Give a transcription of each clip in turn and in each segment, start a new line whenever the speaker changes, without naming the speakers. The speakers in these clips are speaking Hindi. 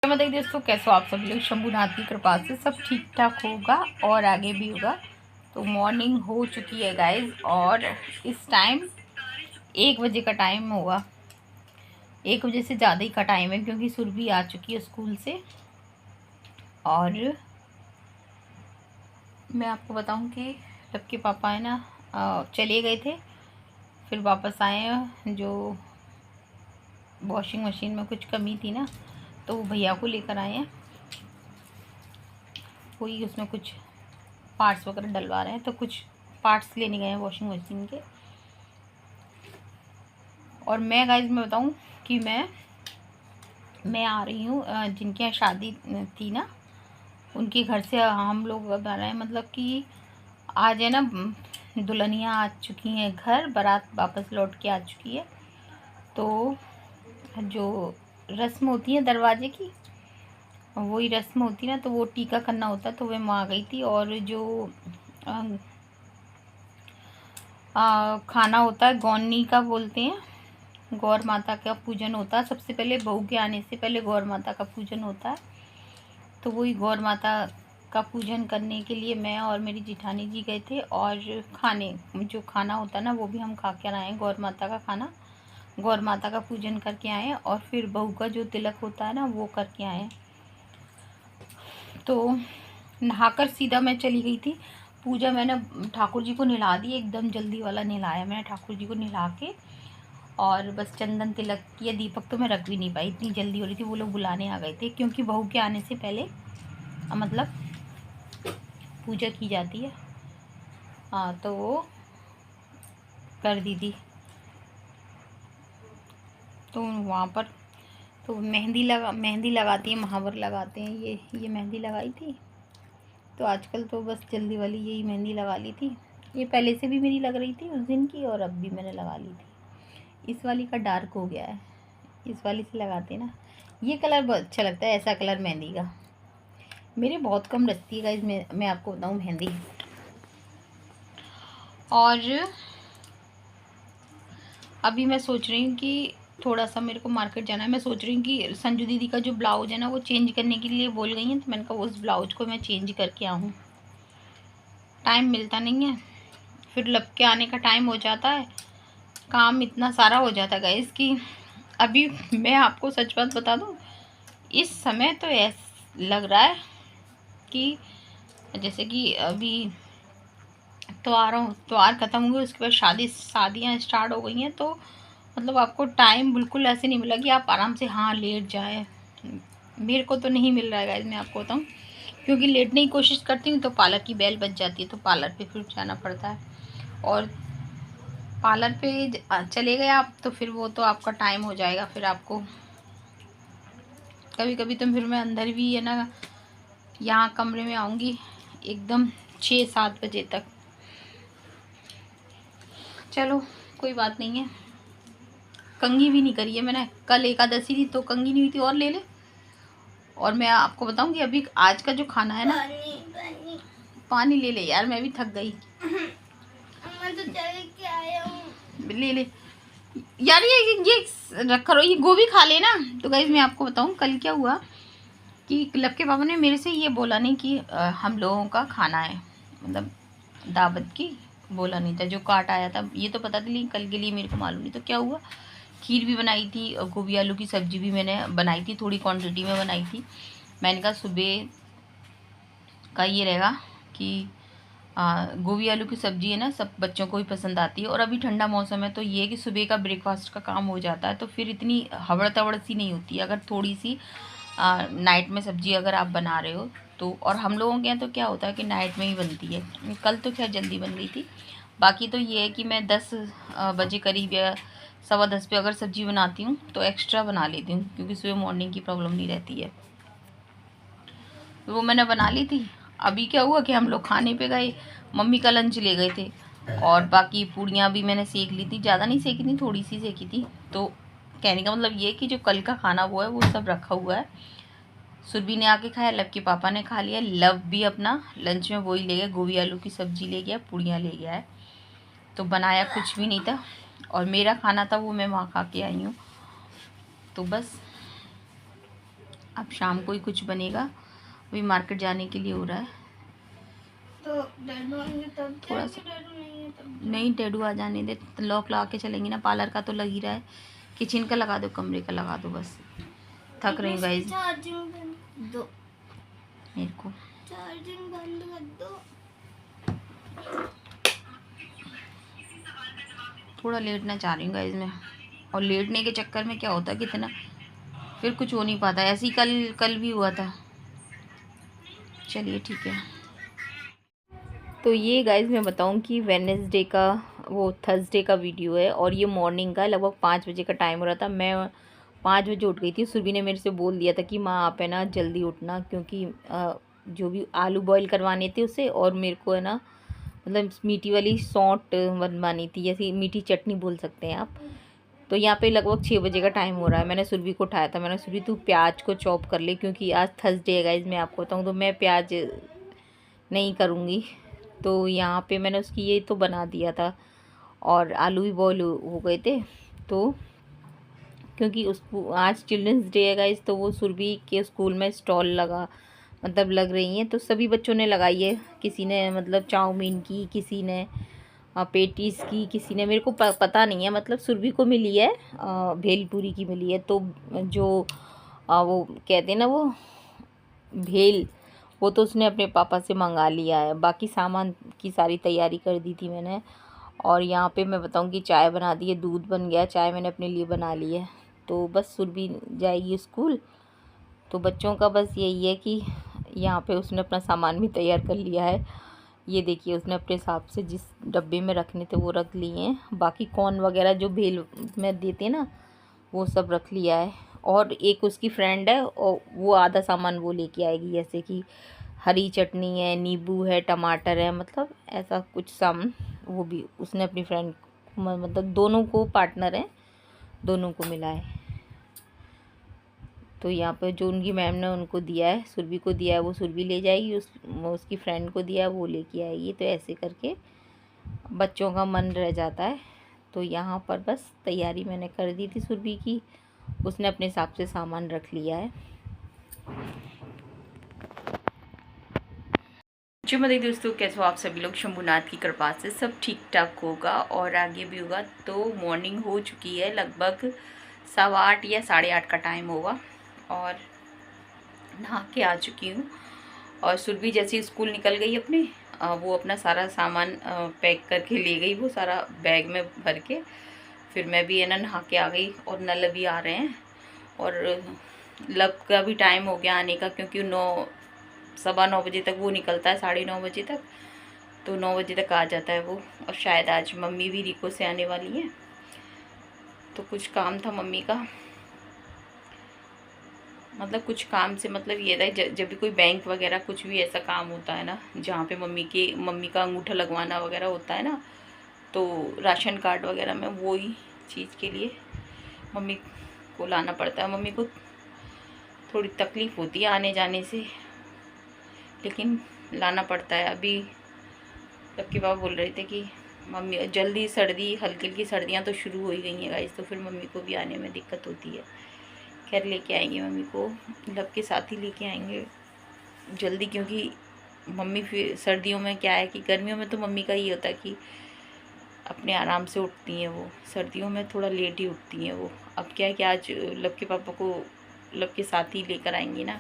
मतलब दोस्तों, कैसे हो आप सब लोग। शंभुनाथ की कृपा से सब ठीक ठाक होगा और आगे भी होगा। तो मॉर्निंग हो चुकी है गाइज, और इस टाइम 1 बजे का टाइम होगा। 1 बजे से ज़्यादा ही का टाइम है, क्योंकि सुरभि आ चुकी है स्कूल से। और मैं आपको बताऊं कि जब के पापा है ना चले गए थे, फिर वापस आए हैं। जो वॉशिंग मशीन में कुछ कमी थी ना, तो वो भैया को लेकर आए हैं। कोई उसमें कुछ पार्ट्स वगैरह डलवा रहे हैं, तो कुछ पार्ट्स लेने गए हैं वॉशिंग मशीन के। और मैं गाइज मैं बताऊं कि मैं आ रही हूँ, जिनके यहाँ शादी थी ना, उनके घर से हम लोग अब आ रहे हैं। मतलब कि आज है ना, दुल्हनियाँ आ चुकी हैं घर, बारात वापस लौट के आ चुकी है। तो जो रस्म होती है दरवाजे की, वही रस्म होती है ना, तो वो टीका करना होता है। तो मैं वहाँ गई थी। और जो खाना होता है, गौनी का बोलते हैं, गौर माता का पूजन होता है। सबसे पहले बहू के आने से पहले गौर माता का पूजन होता है। तो वही गौर माता का पूजन करने के लिए मैं और मेरी जिठानी जी गए थे। और जो खाना होता है ना, वो भी हम खा कर आए। गौर माता का खाना, गौर माता का पूजन करके आए। और फिर बहू का जो तिलक होता है ना, वो करके आए। तो नहाकर सीधा मैं चली गई थी। पूजा मैंने ठाकुर जी को नहला दी, एकदम जल्दी वाला नहलाया मैंने ठाकुर जी को नहला के। और बस चंदन तिलक किया। दीपक तो मैं रख भी नहीं पाई, इतनी जल्दी हो रही थी। वो लोग बुलाने आ गए थे, क्योंकि बहू के आने से पहले मतलब पूजा की जाती है। हाँ, तो वो कर दी थी। तो वहाँ पर तो मेहंदी लगाती है, महावर लगाते हैं। ये मेहंदी लगाई थी। तो आजकल तो बस जल्दी वाली यही मेहंदी लगा ली थी। ये पहले से भी मेरी लग रही थी उस दिन की, और अब भी मैंने लगा ली थी। इस वाली का डार्क हो गया है, इस वाली से लगाते ना। ये कलर बहुत अच्छा लगता है, ऐसा कलर मेहंदी का। मेरे बहुत कम रचती है गाइस, मैं आपको बताऊँ मेहंदी। और अभी मैं सोच रही हूँ कि थोड़ा सा मेरे को मार्केट जाना है। मैं सोच रही हूँ कि संजू दीदी का जो ब्लाउज है ना, वो चेंज करने के लिए बोल गई हैं। तो मैंने कहा उस ब्लाउज को मैं चेंज करके आऊँ। टाइम मिलता नहीं है, फिर लब के आने का टाइम हो जाता है। काम इतना सारा हो जाता है गाइस कि अभी मैं आपको सच बात बता दूँ, इस समय तो ऐसा लग रहा है कि जैसे कि अभी त्योहार ख़त्म हुए, उसके बाद शादियाँ स्टार्ट हो गई हैं। तो मतलब आपको टाइम बिल्कुल ऐसे नहीं मिला कि आप आराम से हाँ लेट जाए। मेरे को तो नहीं मिल रहा है गाइस, मैं आपको बताऊँ। क्योंकि लेटने की कोशिश करती हूँ तो पार्लर की बेल बज जाती है, तो पार्लर पे फिर जाना पड़ता है। और पार्लर पे चले गए आप, तो फिर वो तो आपका टाइम हो जाएगा। फिर आपको कभी कभी तो फिर मैं अंदर भी है ना, यहाँ कमरे में आऊँगी एकदम 6-7 बजे तक। चलो कोई बात नहीं है। कंघी भी नहीं करी है मैंने, कल एकादशी थी तो कंघी नहीं हुई थी, और ले ले। और मैं आपको बताऊं कि अभी आज का जो खाना है ना, पानी ले ले यार, मैं भी थक गई। मैं तो चल के आया हूं। ले ले यार, ये रख करो, ये गोभी खा लेना। तो गाइस मैं आपको बताऊं कल क्या हुआ कि लब के पापा ने मेरे से ये बोला नहीं कि हम लोगों का खाना है, मतलब दावत की बोला नहीं था। जो काट आया था ये तो पता था, लेकिन कल के लिए मेरे को मालूम नहीं। तो क्या हुआ, खीर भी बनाई थी और गोभी आलू की सब्ज़ी भी मैंने बनाई थी, थोड़ी क्वांटिटी में बनाई थी। मैंने कहा सुबह का ये रहेगा कि गोभी आलू की सब्ज़ी है ना, सब बच्चों को भी पसंद आती है। और अभी ठंडा मौसम है, तो ये है कि सुबह का ब्रेकफास्ट का काम हो जाता है। तो फिर इतनी हवड़ तवड़ सी नहीं होती है अगर थोड़ी सी नाइट में सब्ज़ी अगर आप बना रहे हो तो। और हम लोगों के यहाँ तो क्या होता है कि नाइट में ही बनती है। कल तो खैर जल्दी बन गई थी। बाकी तो ये है कि मैं 10 बजे करीब या 10:15 पे अगर सब्ज़ी बनाती हूँ तो एक्स्ट्रा बना लेती हूँ, क्योंकि सुबह मॉर्निंग की प्रॉब्लम नहीं रहती है। तो वो मैंने बना ली थी। अभी क्या हुआ कि हम लोग खाने पे गए, मम्मी का लंच ले गए थे। और बाकी पूड़ियाँ भी मैंने सेक ली थी, ज़्यादा नहीं सेकी थी, थोड़ी सी सेकी थी। तो कहने का मतलब ये कि जो कल का खाना वो है, वो सब रखा हुआ है। सुरभि ने आके खाया, लव के पापा ने खा लिया। लव भी अपना लंच में वही ले गया, गोभी आलू की सब्ज़ी ले गया, पूड़ियाँ ले गया है। तो बनाया कुछ भी नहीं था। और मेरा खाना था वो मैं वहाँ खा के आई हूँ। तो बस अब शाम को ही कुछ बनेगा, अभी मार्केट जाने के लिए हो रहा है।
तो डैडू आएंगे तब
थोड़ा सा
डैडू नहीं है तब
नहीं, डैडू आ जाने दे, लॉक लगा के चलेंगे ना। पार्लर का तो लग ही रहा है, किचन का लगा दो, कमरे का लगा दो, बस। थक रही हूँ गाइस।
चार्जिंग दो,
मेरे को
चार्जिंग बंद कर दो।
थोड़ा लेटना चाह रही हूँ गाइस मैं, और लेटने के चक्कर में क्या होता है कितना फिर कुछ हो नहीं पाता। ऐसे ही कल भी हुआ था। चलिए ठीक है। तो ये गाइस मैं बताऊं कि वेडनेसडे का वो थर्सडे का वीडियो है, और ये मॉर्निंग का लगभग 5 बजे का टाइम हो रहा था। मैं 5 बजे उठ गई थी। सुरभि ने मेरे से बोल दिया था कि माँ आप है ना जल्दी उठना, क्योंकि जो भी आलू बॉईल करवाने थे उसे, और मेरे को है ना मतलब मीठी वाली सौंठ बनवानी थी, जैसी मीठी चटनी बोल सकते हैं आप। तो यहाँ पे लगभग 6 बजे का टाइम हो रहा है। मैंने सुरभि को उठाया था, मैंने सुरभि तू प्याज को चॉप कर ले, क्योंकि आज थर्सडे है गाइस। मैं आपको बताऊँ तो मैं प्याज नहीं करूँगी। तो यहाँ पे मैंने उसकी ये तो बना दिया था, और आलू भी बॉईल हो गए थे। तो क्योंकि उसको आज चिल्ड्रंस डे है गाइस, तो वो सुरभि के स्कूल में स्टॉल मतलब लग रही हैं, तो सभी बच्चों ने लगाई है। किसी ने मतलब चाउमीन की, किसी ने पेटीज़ की, किसी ने, मेरे को पता नहीं है, मतलब सुरभि को मिली है भेलपूरी की मिली है। तो जो वो कहते हैं ना वो भेल, वो तो उसने अपने पापा से मंगा लिया है। बाकी सामान की सारी तैयारी कर दी थी मैंने। और यहाँ पे मैं बताऊँ कि चाय बना दी है, दूध बन गया, चाय मैंने अपने लिए बना ली है। तो बस सुरभि जाएगी स्कूल। तो बच्चों का बस यही है कि यहाँ पे उसने अपना सामान भी तैयार कर लिया है। ये देखिए, उसने अपने हिसाब से जिस डब्बे में रखने थे वो रख लिए हैं। बाकी कॉर्न वगैरह जो भेल में देते हैं ना, वो सब रख लिया है। और एक उसकी फ्रेंड है, और वो आधा सामान वो लेके आएगी, जैसे कि हरी चटनी है, नींबू है, टमाटर है, मतलब ऐसा कुछ सामान वो भी उसने अपनी फ्रेंड, मतलब दोनों को पार्टनर हैं, दोनों को मिला है। तो यहाँ पे जो उनकी मैम ने उनको दिया है, सुरभि को दिया है, वो सुरभि ले जाएगी, उसकी फ्रेंड को दिया है, वो लेके आएगी। तो ऐसे करके बच्चों का मन रह जाता है। तो यहाँ पर बस तैयारी मैंने कर दी थी सुरभि की, उसने अपने हिसाब से सामान रख लिया है। जो मतलब दोस्तों, कैसे हो आप सभी लोग? शंभुनाथ की कृपा से सब ठीक ठाक होगा और आगे भी होगा। तो मॉर्निंग हो चुकी है, लगभग 8:15 या 8:30 का टाइम होगा, और नहा के आ चुकी हूँ। और सुरभि जैसे स्कूल निकल गई अपने, वो अपना सारा सामान पैक करके ले गई, वो सारा बैग में भर के। फिर मैं भी है ना नहा के आ गई, और नल भी आ रहे हैं, और लब का भी टाइम हो गया आने का, क्योंकि 9 सवा 9 बजे तक वो निकलता है, 9:30 बजे तक। तो 9 बजे तक आ जाता है वो। और शायद आज मम्मी भी रिको से आने वाली हैं, तो कुछ काम था मम्मी का, मतलब कुछ काम से मतलब ये था, जब भी कोई बैंक वगैरह कुछ भी ऐसा काम होता है ना, जहाँ पे मम्मी का अंगूठा लगवाना वगैरह होता है ना, तो राशन कार्ड वगैरह में वो ही चीज़ के लिए मम्मी को लाना पड़ता है। मम्मी को थोड़ी तकलीफ़ होती है आने जाने से, लेकिन लाना पड़ता है। अभी सबके पापा बोल रहे थे कि मम्मी जल्दी सर्दी, हल्की हल्की सर्दियाँ तो शुरू हो ही गई हैं गाइस, तो फिर मम्मी को भी आने में दिक्कत होती है। खैर लेके आएंगे मम्मी को, लब के साथ ही लेके आएंगे जल्दी, क्योंकि मम्मी फिर सर्दियों में क्या है कि गर्मियों में तो मम्मी का ये होता है कि अपने आराम से उठती हैं वो, सर्दियों में थोड़ा लेट ही उठती हैं वो। अब क्या है कि आज लब के पापा को लब के साथ ही लेकर आएंगी ना।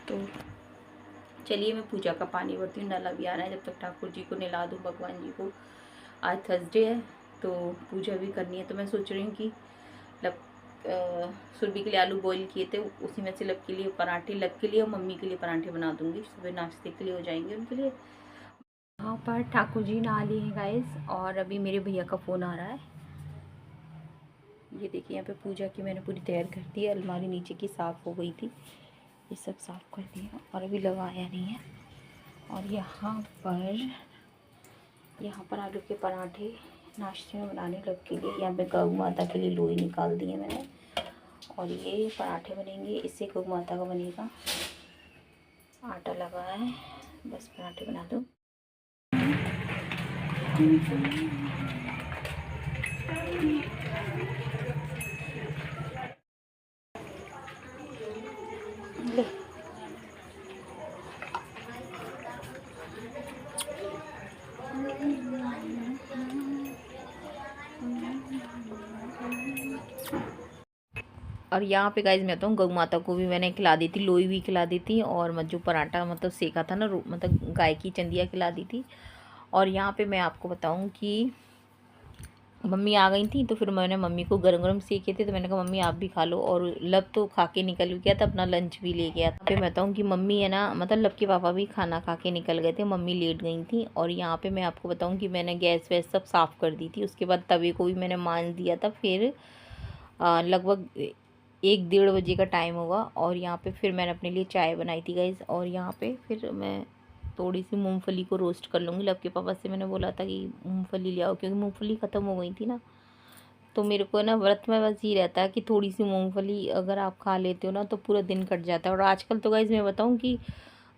तो चलिए मैं पूजा का पानी भरती हूँ, नल अभी आ रहा है, जब तक ठाकुर जी को नहला दूँ, भगवान जी को। आज थर्सडे है तो पूजा भी करनी है। तो मैं सोच रही हूँ कि लब सुरभि के लिए आलू बॉईल किए थे, उसी में से लब के लिए पराठे, लब के लिए और मम्मी के लिए पराठे बना दूँगी, सुबह नाश्ते के लिए हो जाएंगे उनके लिए। वहाँ पर ठाकुर जी नहा लिए हैं गाइस, और अभी मेरे भैया का फ़ोन आ रहा है। ये देखिए यहाँ पे पूजा की मैंने पूरी तैयार कर दी है, अलमारी नीचे की साफ़ हो गई थी, ये सब साफ़ कर दिया, और अभी लगाया नहीं है। और यहाँ पर आलू के पराठे नाश्ते में बनाने लग के लिए, यहाँ पे गौ माता के लिए लोई निकाल दी है मैंने, और ये पराठे बनेंगे, इससे गौ माता का बनेगा। आटा लगा है, बस पराठे बना दो। ले। और यहाँ पे गाइस मैं बताऊँ, गौ माता को भी मैंने खिला दी थी, लोई भी खिला दी थी, और जो पराठा मतलब सेका था ना, मतलब गाय की चंदिया खिला दी थी। और यहाँ पे मैं आपको बताऊँ कि मम्मी आ गई थी, तो फिर मैंने मम्मी को गरम गरम सेके थे, तो मैंने कहा मम्मी आप भी खा लो। और लब तो खा के निकल गया था, अपना लंच भी ले गया था। फिर मैं बताऊँ कि मम्मी है ना, मतलब लब के पापा भी खाना खा के निकल गए थे, मम्मी लेट गई थी। और यहाँ पे मैं आपको बताऊँ कि मैंने गैस वैस सब साफ़ कर दी थी, उसके बाद तवे को भी मैंने मांज दिया था। फिर लगभग 1-1:30 बजे का टाइम होगा, और यहाँ पे फिर मैंने अपने लिए चाय बनाई थी गाइज़। और यहाँ पे फिर मैं थोड़ी सी मूंगफली को रोस्ट कर लूँगी। लब के पापा से मैंने बोला था कि मूंगफली ले आओ, क्योंकि मूंगफली ख़त्म हो गई थी ना। तो मेरे को ना व्रत में बस ये रहता है कि थोड़ी सी मूंगफली अगर आप खा लेते हो ना, तो पूरा दिन कट जाता है। और आजकल तो गाइज़ मैं बताऊँ कि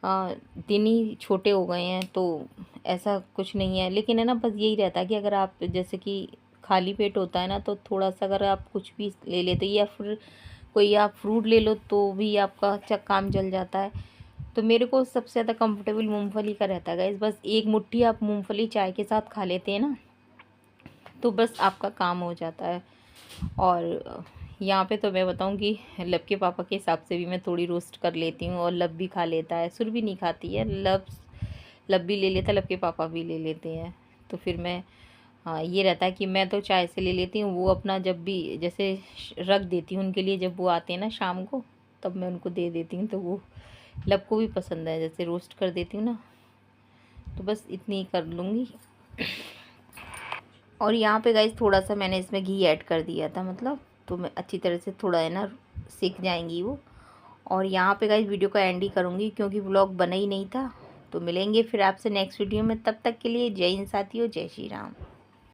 दिन ही छोटे हो गए हैं, तो ऐसा कुछ नहीं है। लेकिन है ना, बस यही रहता है कि अगर आप जैसे कि खाली पेट होता है ना, तो थोड़ा सा अगर आप कुछ भी ले लेते हो, या फिर कोई आप फ्रूट ले लो, तो भी आपका काम चल जाता है। तो मेरे को सबसे ज़्यादा कंफर्टेबल मूंगफली का रहता है गाइस। बस एक मुट्ठी आप मूंगफली चाय के साथ खा लेते हैं ना, तो बस आपका काम हो जाता है। और यहाँ पे तो मैं बताऊँ कि लब के पापा के हिसाब से भी मैं थोड़ी रोस्ट कर लेती हूँ, और लब भी खा लेता है। सुर भी नहीं खाती है, लब भी ले लेता है, लब के पापा भी ले लेते हैं। तो फिर मैं ये रहता है कि मैं तो चाय से ले लेती हूँ, वो अपना जब भी जैसे रख देती हूँ उनके लिए, जब वो आते हैं ना शाम को, तब मैं उनको दे देती हूँ। तो वो लब को भी पसंद है, जैसे रोस्ट कर देती हूँ ना, तो बस इतनी ही कर लूँगी। और यहाँ पे गाइस थोड़ा सा मैंने इसमें घी ऐड कर दिया था, मतलब तो मैं अच्छी तरह से थोड़ा है ना सीख जाएंगी वो। और यहाँ पे गाइस वीडियो का एंड ही करूँगी, क्योंकि व्लॉग बना ही नहीं था। तो मिलेंगे फिर आपसे नेक्स्ट वीडियो में, तब तक के लिए जय हिंद साथियों, जय श्री राम।